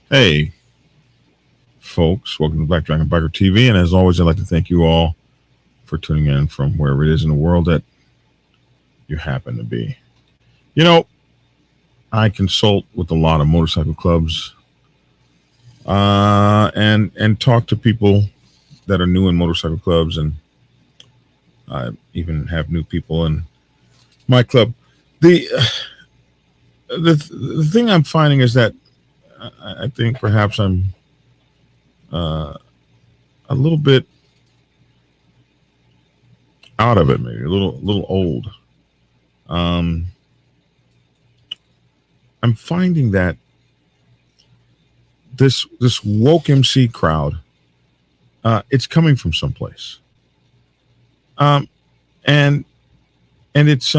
Hey, folks, welcome to Black Dragon Biker TV. And as always, I'd like to thank you all for tuning in from wherever it is in the world that you happen to be. You know, I consult with a lot of motorcycle clubs and talk to people that are new in motorcycle clubs, and I even have new people in my club. The the thing I'm finding is that I think perhaps I'm uh, a little bit out of it, maybe a little old. Um, I'm finding that this woke MC crowd, it's coming from someplace, um, and it's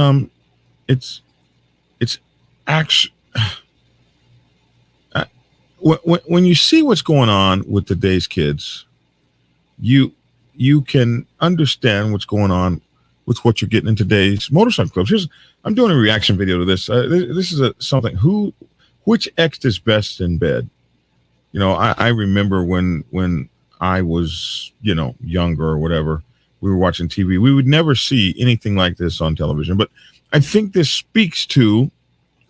it's actually uh, when you see what's going on with today's kids, you you can understand what's going on with what you're getting in today's motorcycle clubs. I'm doing a reaction video to this. This is something which X is best in bed. I remember when I was, younger or whatever, we were watching TV. We would never see anything like this on television. But I think this speaks to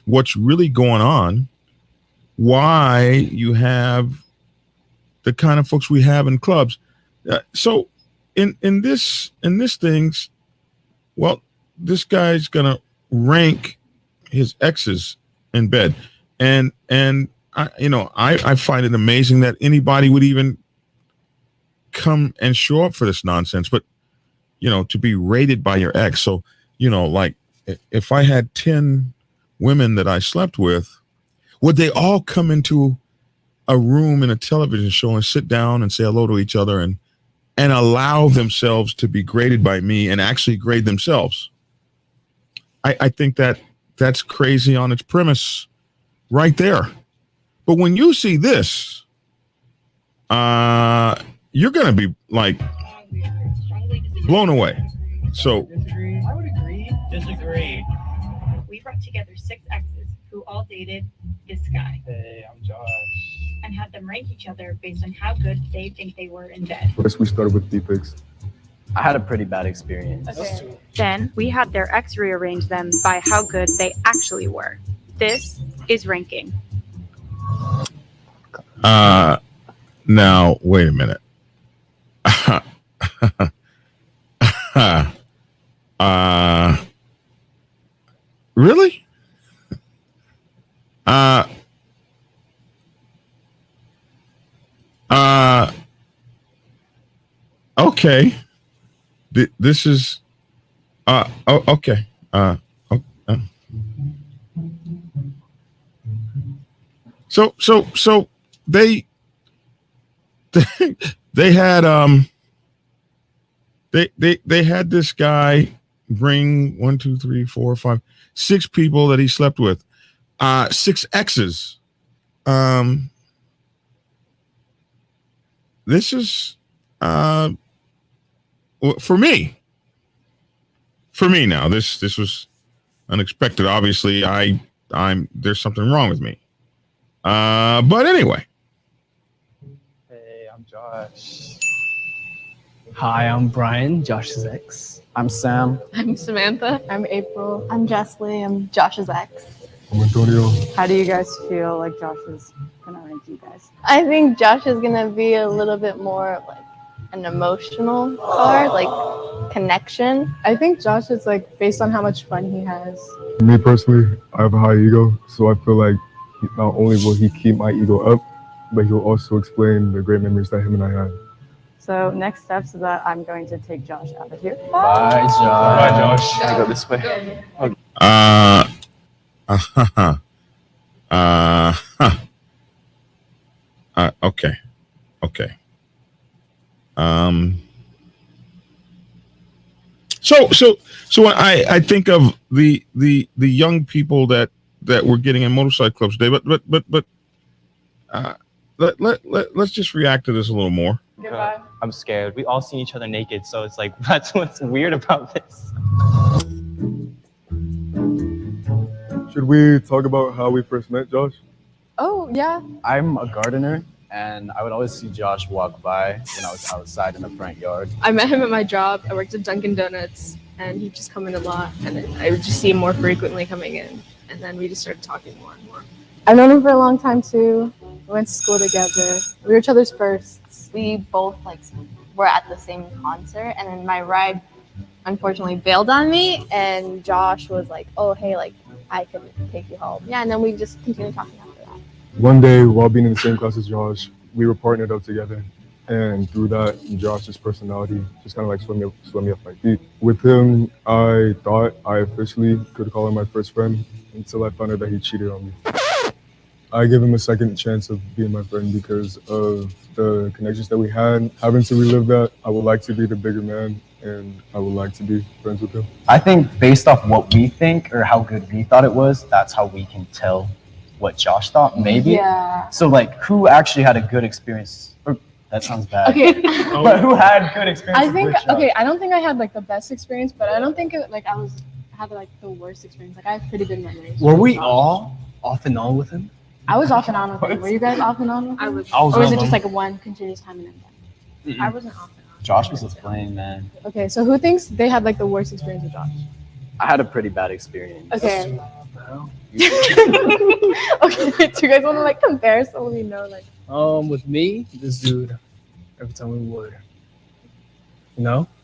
what's really going on, why you have the kind of folks we have in clubs. So in this things, well, this guy's gonna rank his exes in bed, and I find it amazing that anybody would even come and show up for this nonsense. But to be rated by your ex. So like if I had 10 women that I slept with, would they all come into a room in a television show and sit down and say hello to each other and allow themselves to be graded by me and actually grade themselves? I think that's crazy on its premise right there. But when you see this, you're gonna be like blown away. So I would agree. Disagree. We brought together 6 exes who all dated this guy Hey, I'm Josh. and had them rank each other based on how good they think they were in bed. First, we started with deepfakes. I had a pretty bad experience. Okay. Then we had their ex rearrange them by how good they actually were. This is ranking. now wait a minute. Really? Uh, uh, okay. This is, okay. Uh. So they, they had, they had this guy bring 1, 2, 3, 4, 5, 6 people that he slept with, 6 exes. This is for me. For me now, this was unexpected. Obviously, I'm there's something wrong with me. But anyway. Hey, I'm Josh. Hi, I'm Brian, Josh's ex. I'm Sam. I'm Samantha. I'm April. I'm Jessley. I'm Josh's ex. I'm Antonio. How do you guys feel like Josh is gonna rank you guys? I think Josh is gonna be a little bit more like an emotional card, like connection. I think Josh is like based on how much fun he has. Me personally, I have a high ego, so I feel like not only will he keep my ego up, but he'll also explain the great memories that him and I had. So next steps is that I'm going to take Josh out of here. Bye, Josh. Bye, Josh. Can I go this way? Okay. So when I think of the young people that we're getting in motorcycle clubs today, but let's just react to this a little more. Goodbye. I'm scared. We all seen each other naked, so it's like that's what's weird about this. Should we talk about how we first met, Josh? Oh, yeah. I'm a gardener, and I would always see Josh walk by when I was outside in the front yard. I met him at my job. I worked at Dunkin' Donuts, and he'd just come in a lot, and then I would just see him more frequently coming in, and then we just started talking more and more. I've known him for a long time, too. We went to school together. We were each other's firsts. We both like were at the same concert, and then my ride unfortunately bailed on me, and Josh was like, "Oh, hey, like I could take you home." Yeah, and then we just continued talking after that. One day, while being in the same class as Josh, we were partnered up together. And through that, Josh's personality just kind of like swept me up my feet. With him, I thought I officially could call him my first friend until I found out that he cheated on me. I gave him a second chance of being my friend because of the connections that we had. Having to relive that, I would like to be the bigger man, and I would like to be friends with him. I think based off what we think or how good we thought it was, that's how we can tell what Josh thought, maybe. Yeah. So like, who actually had a good experience? Or, that sounds bad. Okay. But who had good experience? I think, with Josh? okay, I don't think I had like the best experience, but I don't think I had like the worst experience. Like I have pretty good memories. Were we all off and on with him? I was off and on with him. Were you guys off and on with him? I was. I was Or was on it just them. like one continuous time and then? I wasn't off and on. Josh was a flame, man. Okay, so who thinks they had like the worst experience with Josh? I had a pretty bad experience. Okay. Okay, do you guys want to like compare so we know like? With me, this dude, every time we would,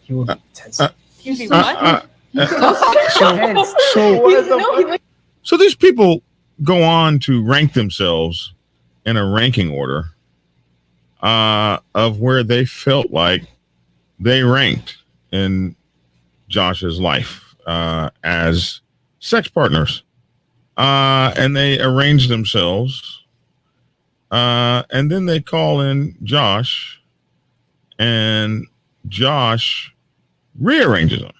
he would be tense. Excuse me, Uh, what? So these people go on to rank themselves in a ranking order of where they felt like they ranked in Josh's life as sex partners. And they arrange themselves. And then they call in Josh, and Josh rearranges them.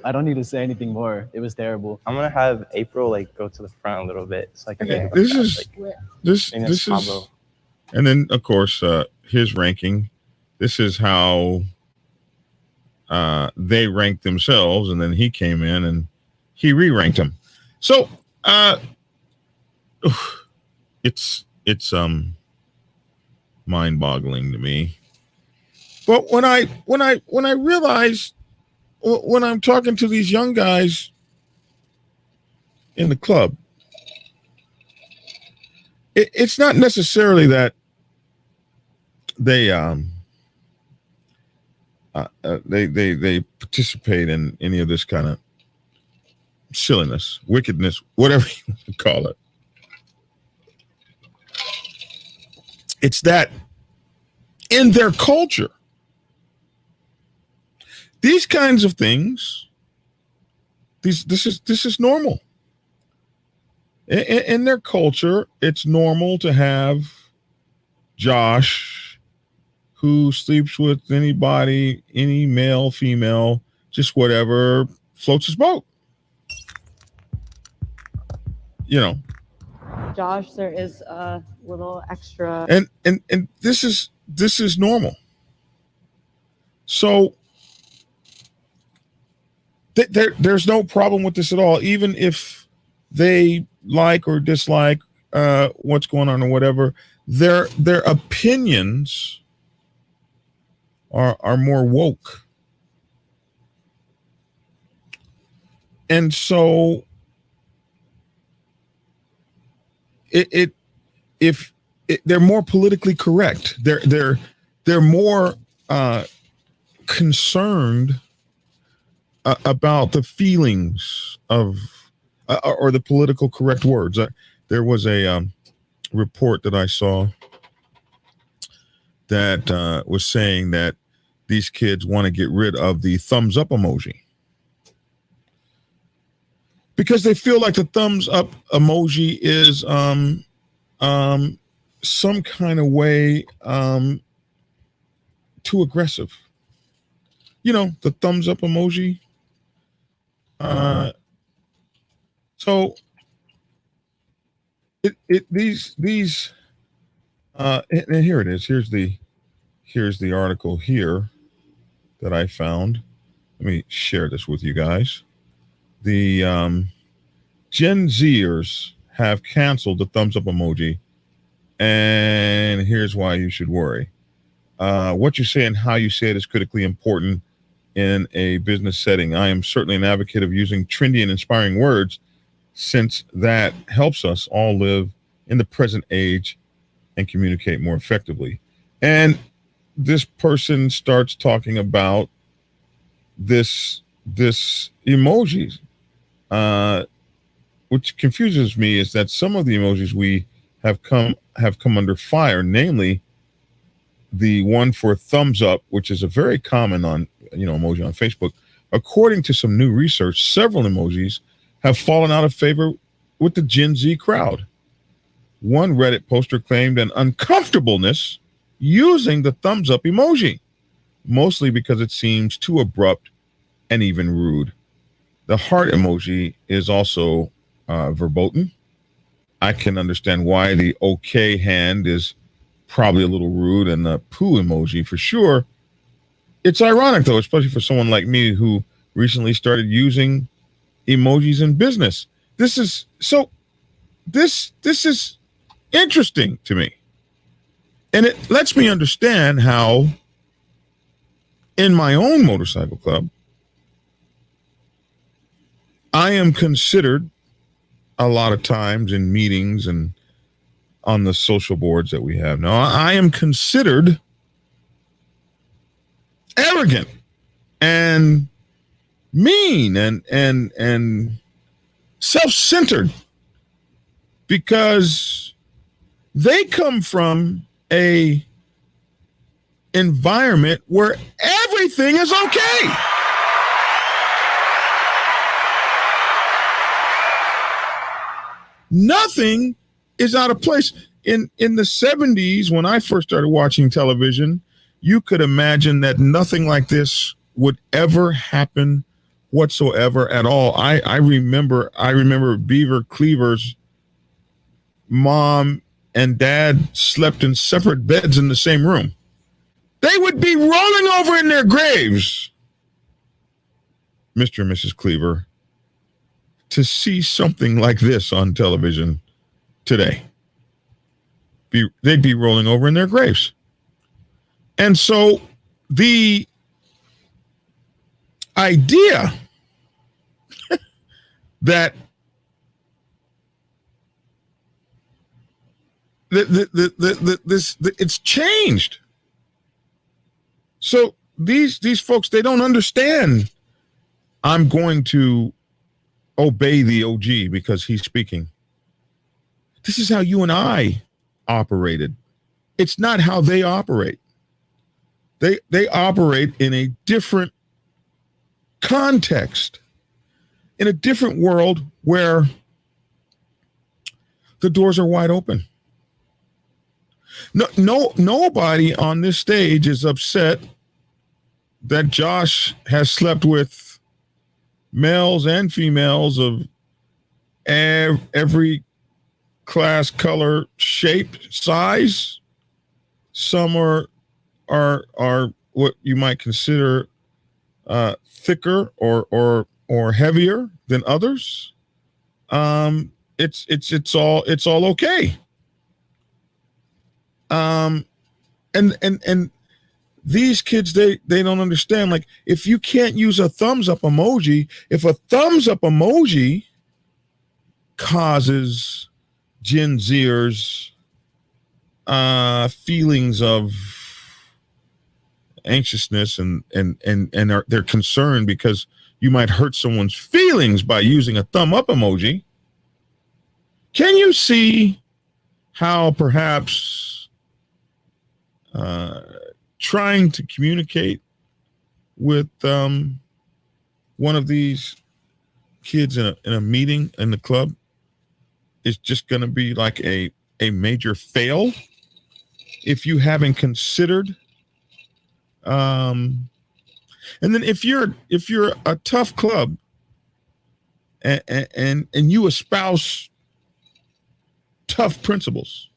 I don't need to say anything more. It was terrible. I'm gonna have April like go to the front a little bit so I can Okay, think this about is- that, like, This in a is, combo. and then of course his ranking. This is how they ranked themselves, and then he came in and he re-ranked them. So it's mind-boggling to me. But when I realize when I'm talking to these young guys in the club, it's not necessarily that they participate in any of this kind of silliness, wickedness, whatever you want to call it. It's that in their culture, these kinds of things, this is normal. In their culture, it's normal to have Josh who sleeps with anybody, any male, female, just whatever floats his boat. Josh, there is a little extra. And this is normal. So there's no problem with this at all, even if they like or dislike what's going on or whatever. Their opinions are more woke, and so they're more politically correct. They're more concerned about the feelings of or the political correct words. There was a report that I saw that was saying that these kids want to get rid of the thumbs up emoji because they feel like the thumbs up emoji is some kind of way too aggressive. The thumbs up emoji. So these and here it is. Here's the article here that I found. Let me share this with you guys. The Gen Zers have canceled the thumbs up emoji, and here's why you should worry. What you say and how you say it is critically important in a business setting. I am certainly an advocate of using trendy and inspiring words, since that helps us all live in the present age and communicate more effectively. And this person starts talking about this emojis, which confuses me, is that some of the emojis we have come under fire, namely the one for thumbs up, which is a very common emoji on Facebook. According to some new research, several emojis have fallen out of favor with the Gen Z crowd. One Reddit poster claimed an uncomfortableness using the thumbs up emoji, mostly because it seems too abrupt and even rude. The heart emoji is also verboten. I can understand why the okay hand is probably a little rude, and the poo emoji for sure. It's ironic though, especially for someone like me who recently started using emojis in business. This is interesting to me. And it lets me understand how in my own motorcycle club, I am considered a lot of times in meetings and on the social boards that we have now, I am considered arrogant and mean and self-centered, because they come from a environment where everything is okay. Nothing is out of place. In the 70s, when I first started watching television, you could imagine that nothing like this would ever happen whatsoever at all. I remember Beaver Cleaver's mom and dad slept in separate beds in the same room. They would be rolling over in their graves, Mr. and Mrs. Cleaver, to see something like this on television today. They'd be rolling over in their graves. And so the idea that it's changed. So these folks, they don't understand. I'm going to obey the OG because he's speaking. This is how you and I operated. It's not how they operate. They operate in a different context, in a different world where the doors are wide open. Nobody on this stage is upset that Josh has slept with males and females of every class, color, shape, size. Some are what you might consider thicker or heavier than others. It's all okay. And these kids, they don't understand. Like, if you can't use a thumbs up emoji, if a thumbs up emoji causes Gen Zers feelings of anxiousness and they're concerned because you might hurt someone's feelings by using a thumb up emoji, can you see how perhaps trying to communicate with one of these kids in a meeting in the club is just going to be like a major fail if you haven't considered? And then if you're a tough club and you espouse tough principles,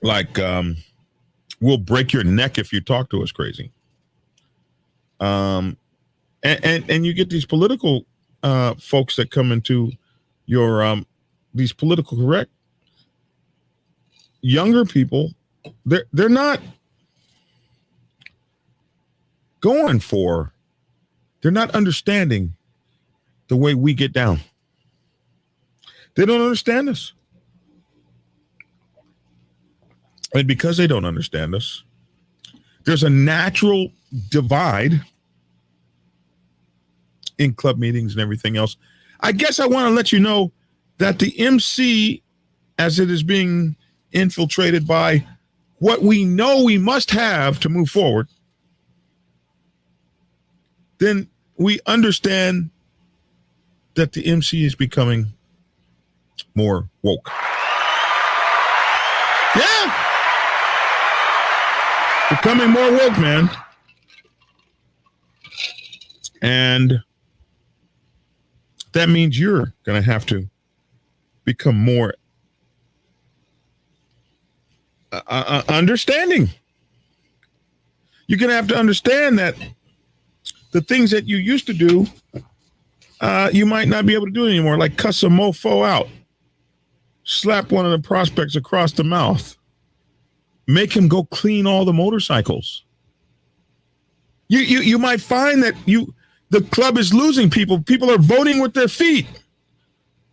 like we'll break your neck if you talk to us crazy. And you get these political folks that come into your these political correct younger people. They're not going for. They're not understanding the way we get down. They don't understand us. And because they don't understand us, there's a natural divide in club meetings and everything else. I guess I want to let you know that the MC, as it is being infiltrated by what we know we must have to move forward, then we understand that the MC is becoming more woke. Yeah. Becoming more woke, man. And that means you're going to have to become more understanding. You're going to have to understand that the things that you used to do, you might not be able to do anymore, like cuss a mofo out, slap one of the prospects across the mouth, make him go clean all the motorcycles. You might find that the club is losing people. People are voting with their feet.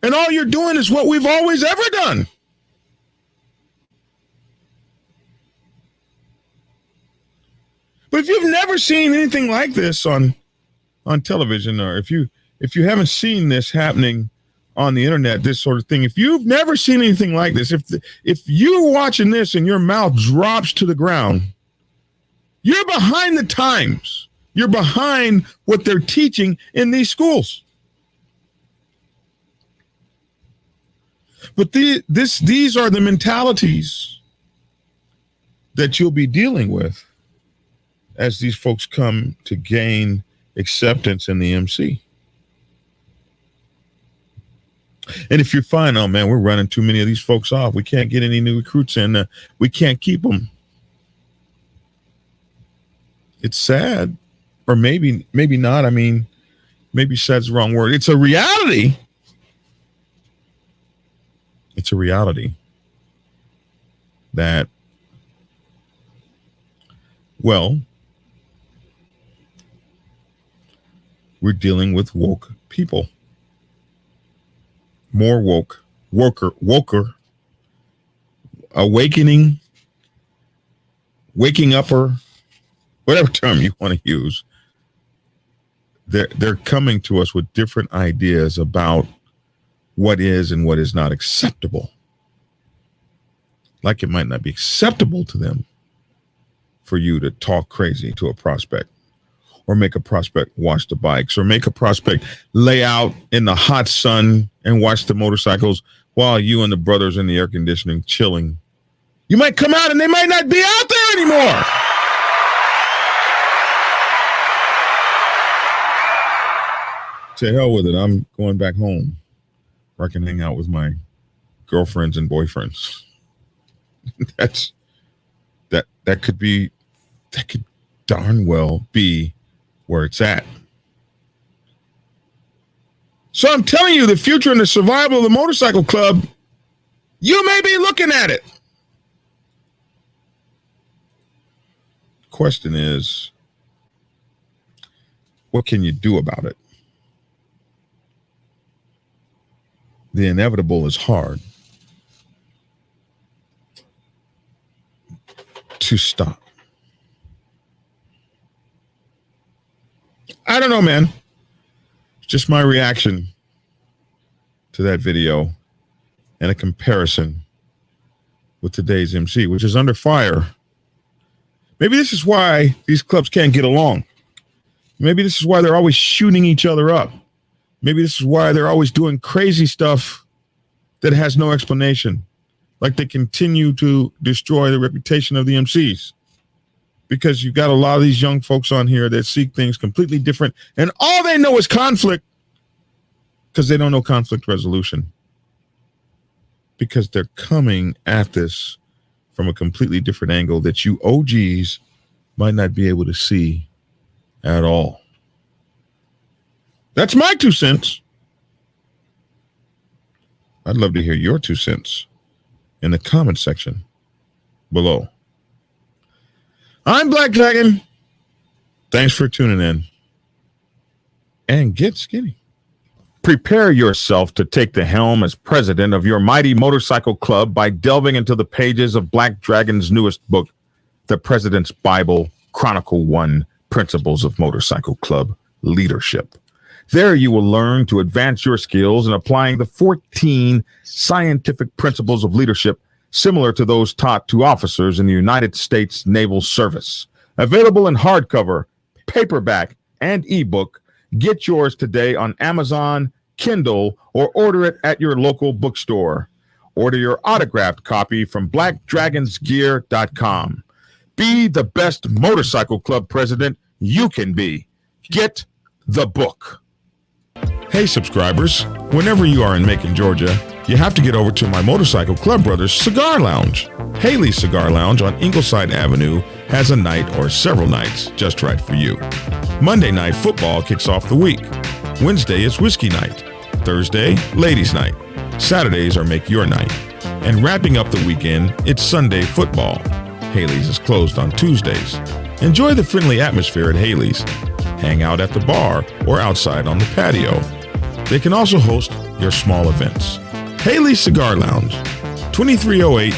And all you're doing is what we've always ever done. But if you've never seen anything like this on television, or if you haven't seen this happening on the internet, this sort of thing, if you've never seen anything like this, if you're watching this and your mouth drops to the ground, you're behind the times. You're behind what they're teaching in these schools. But these are the mentalities that you'll be dealing with as these folks come to gain acceptance in the MC. And if you find, oh man, we're running too many of these folks off, we can't get any new recruits in, we can't keep them. It's sad, or maybe not. I mean, maybe sad's the wrong word. It's a reality. It's a reality that, well, we're dealing with woke people. More woke, woker, awakening, waking upper, whatever term you want to use. They're coming to us with different ideas about what is and what is not acceptable. Like it might not be acceptable to them for you to talk crazy to a prospect, or make a prospect watch the bikes, or make a prospect lay out in the hot sun and watch the motorcycles while you and the brothers in the air conditioning chilling. You might come out and they might not be out there anymore. To hell with it. I'm going back home where I can hang out with my girlfriends and boyfriends. That could darn well be where it's at. So I'm telling you, the future and the survival of the motorcycle club, you may be looking at it. Question is, what can you do about it? The inevitable is hard to stop. I don't know, man. It's just my reaction to that video and a comparison with today's MC, which is under fire. Maybe this is why these clubs can't get along. Maybe this is why they're always shooting each other up. Maybe this is why they're always doing crazy stuff that has no explanation. Like they continue to destroy the reputation of the MCs. Because you've got a lot of these young folks on here that seek things completely different. And all they know is conflict, because they don't know conflict resolution. Because they're coming at this from a completely different angle that you OGs might not be able to see at all. That's my 2 cents. I'd love to hear your 2 cents in the comment section below. I'm Black Dragon. Thanks for tuning in. And get skinny. Prepare yourself to take the helm as president of your mighty motorcycle club by delving into the pages of Black Dragon's newest book, The President's Bible, Chronicle 1, Principles of Motorcycle Club Leadership. There you will learn to advance your skills in applying the 14 scientific principles of leadership similar to those taught to officers in the United States Naval Service. Available in hardcover, paperback, and ebook. Get yours today on Amazon, Kindle, or order it at your local bookstore. Order your autographed copy from blackdragonsgear.com. Be the best motorcycle club president you can be. Get the book. Hey subscribers, whenever you are in Macon, Georgia, you have to get over to my Motorcycle Club Brothers Cigar Lounge. Haley's Cigar Lounge on Ingleside Avenue has a night or several nights just right for you. Monday night football kicks off the week. Wednesday is whiskey night. Thursday, ladies night. Saturdays are make your night. And wrapping up the weekend, it's Sunday football. Haley's is closed on Tuesdays. Enjoy the friendly atmosphere at Haley's. Hang out at the bar or outside on the patio. They can also host your small events. Haley's Cigar Lounge, 2308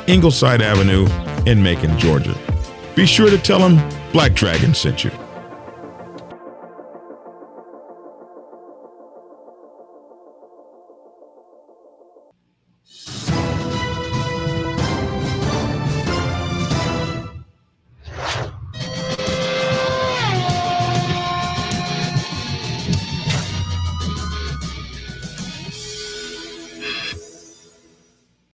Ingleside Avenue in Macon, Georgia. Be sure to tell them Black Dragon sent you.